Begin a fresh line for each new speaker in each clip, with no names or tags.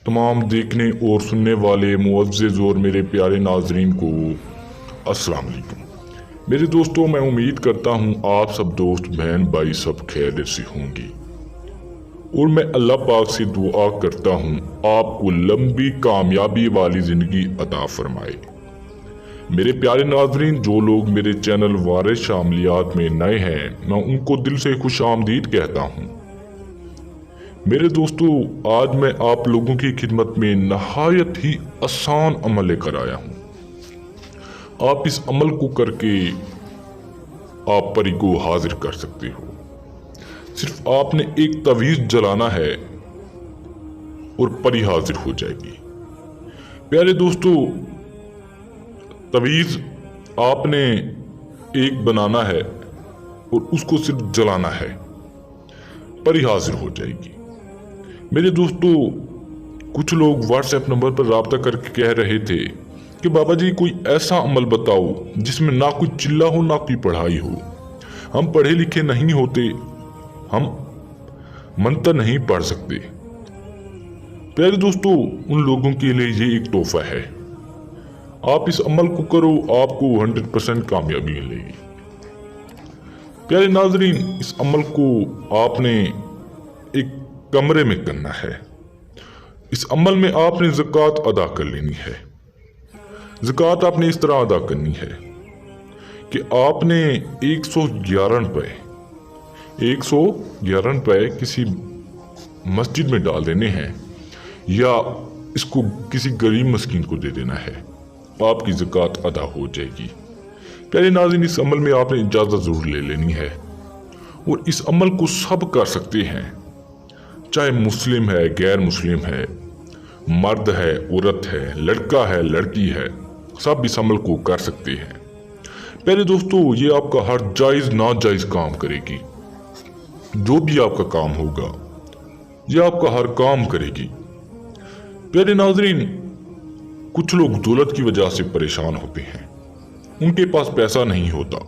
तमाम देखने और सुनने वाले मुअज़्ज़िज़ और मेरे प्यारे नाज़रीन को अस्सलाम वालेकुम। मेरे दोस्तों, मैं उम्मीद करता हूँ आप सब दोस्त बहन भाई सब खैरियत से होंगे और मैं अल्लाह पाक से दुआ करता हूँ आपको लंबी कामयाबी वाली ज़िंदगी अता फरमाए। मेरे प्यारे नाज़रीन, जो लोग मेरे चैनल वारिस शामिलियात में नए हैं, मैं उनको दिल से खुश आमदीद कहता हूँ। मेरे दोस्तों, आज मैं आप लोगों की खिदमत में नहायत ही आसान अमल लेकर आया हूँ। आप इस अमल को करके आप परी को हाजिर कर सकते हो। सिर्फ आपने एक तवीज़ जलाना है और परी हाजिर हो जाएगी। प्यारे दोस्तों, तवीज़ आपने एक बनाना है और उसको सिर्फ जलाना है, परी हाजिर हो जाएगी। मेरे दोस्तों, कुछ लोग व्हाट्सएप नंबर पर राब्ता करके कह रहे थे कि बाबा जी कोई ऐसा अमल बताओ जिसमें ना कोई चिल्ला हो ना कोई पढ़ाई हो। हम पढ़े लिखे नहीं होते, हम मंत्र नहीं पढ़ सकते। प्यारे दोस्तों, उन लोगों के लिए ये एक तोहफा है। आप इस अमल को करो, आपको 100% कामयाबी मिलेगी। प्यारे नाजरीन, इस अमल को आपने एक कमरे में करना है। इस अमल में आपने ज़कात अदा कर लेनी है। ज़कात आपने इस तरह अदा करनी है कि आपने 111 रुपये किसी मस्जिद में डाल देने हैं या इसको किसी गरीब मस्कीन को दे देना है, आपकी ज़कात अदा हो जाएगी। प्यारे नाज़रीन, इस अमल में आपने इजाज़त ज़रूर ले लेनी है और इस अमल को सब कर सकते हैं, चाहे मुस्लिम है, गैर मुस्लिम है, मर्द है, औरत है, लड़का है, लड़की है, सब इस अमल को कर सकते हैं। प्यारे दोस्तों, ये आपका हर जायज़ नाजायज़ काम करेगी। जो भी आपका काम होगा ये आपका हर काम करेगी। प्यारे नाज़रीन, कुछ लोग दौलत की वजह से परेशान होते हैं, उनके पास पैसा नहीं होता।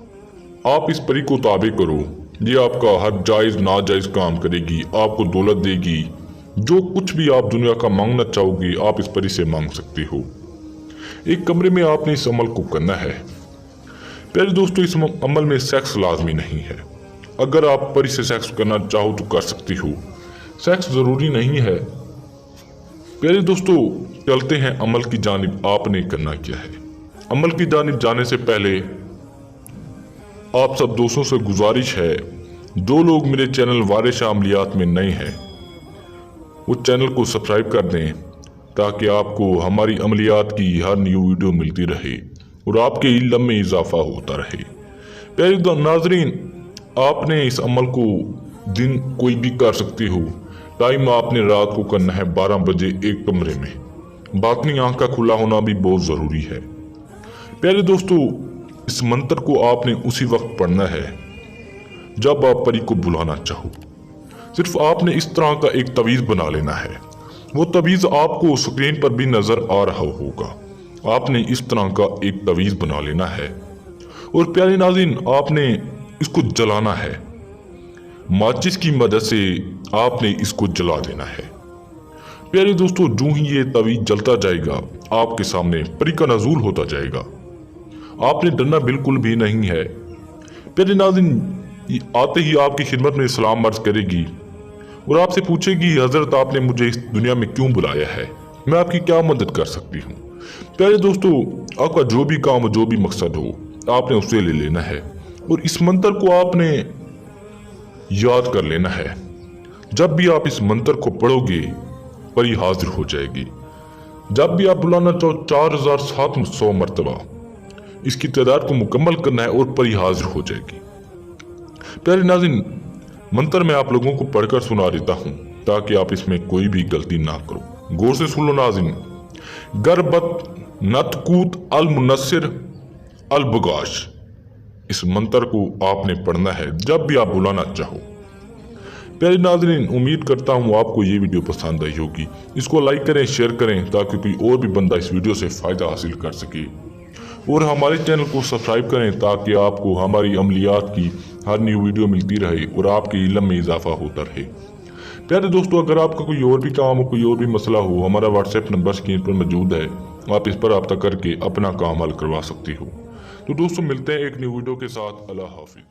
आप इस परी को ताबे करो, ये आपका हर जायज़ नाजायज़ काम करेगी, आपको दौलत देगी। जो कुछ भी आप दुनिया का मांगना चाहोगे आप इस परी से मांग सकते हो। एक कमरे में आपने इस अमल को करना है। प्यारे दोस्तों, इस अमल में सेक्स लाजमी नहीं है। अगर आप परी से सेक्स करना चाहो तो कर सकते हो, सेक्स ज़रूरी नहीं है। प्यारे दोस्तों, चलते हैं अमल की जानिब। आपने करना क्या है? अमल की जानिब जाने से पहले आप सब दोस्तों से गुजारिश है, जो लोग मेरे चैनल वारिस शामिलियात में नए हैं वो चैनल को सब्सक्राइब कर दें ताकि आपको हमारी अमलियात की हर न्यू वीडियो मिलती रहे और आपके इल्म में इजाफा होता रहे। प्यारे नाजरीन, आपने इस अमल को दिन कोई भी कर सकते हो। टाइम आपने रात को करना है 12 बजे एक कमरे में। बातनी आँख का खुला होना भी बहुत ज़रूरी है। प्यारे दोस्तों, इस मंत्र को आपने उसी वक्त पढ़ना है जब आप परी को बुलाना चाहो। सिर्फ आपने इस तरह का एक तवीज़ बना लेना है। वो तवीज़ आपको स्क्रीन पर भी नज़र आ रहा होगा। आपने इस तरह का एक तवीज़ बना लेना है और प्यारे नाज़रीन, आपने इसको जलाना है। माचिस की मदद से आपने इसको जला देना है। प्यारे दोस्तों, जो ही ये तवीज़ जलता जाएगा आपके सामने परी का नज़ूल होता जाएगा। आपने डरना बिल्कुल भी नहीं है। प्यारे नाज़रीन, आते ही आपकी खिदमत में सलाम अर्ज करेगी और आपसे पूछेगी, हज़रत आपने मुझे इस दुनिया में क्यों बुलाया है, मैं आपकी क्या मदद कर सकती हूँ। प्यारे दोस्तों, आपका जो भी काम हो, जो भी मकसद हो, आपने उसे ले लेना है और इस मंत्र को आपने याद कर लेना है। जब भी आप इस मंत्र को पढ़ोगे परी हाजिर हो जाएगी। जब भी आप बुलाना चाहो 4700 मरतबा इसकी तादाद को मुकम्मल करना है और परी हाजिर हो जाएगी। प्यारे नाज़रीन, मंत्र मैं आप लोगों को पढ़कर सुना देता हूँ ताकि आप इसमें कोई भी गलती ना करो। गौर से सुन लो नाज़रीन। गरबत नतकूत अल मुनस्सिर अल बुगाश, इस मंत्र को आपने पढ़ना है जब भी आप बुलाना चाहो। प्यारे नाज़रीन, उम्मीद करता हूँ आपको ये वीडियो पसंद आई होगी। इसको लाइक करें, शेयर करें ताकि कोई और भी बंदा इस वीडियो से फ़ायदा हासिल कर सके और हमारे चैनल को सब्सक्राइब करें ताकि आपको हमारी अमलियात की हर न्यू वीडियो मिलती रहे और आपके इल्म में इजाफा होता रहे। प्यारे दोस्तों, अगर आपका कोई और भी काम हो, कोई और भी मसला हो, हमारा व्हाट्सएप नंबर स्क्रीन पर मौजूद है, आप इस पर रब्ता करके अपना काम हल करवा सकती हो। तो दोस्तों, मिलते हैं एक न्यू वीडियो के साथ। अल्लाह हाफिज।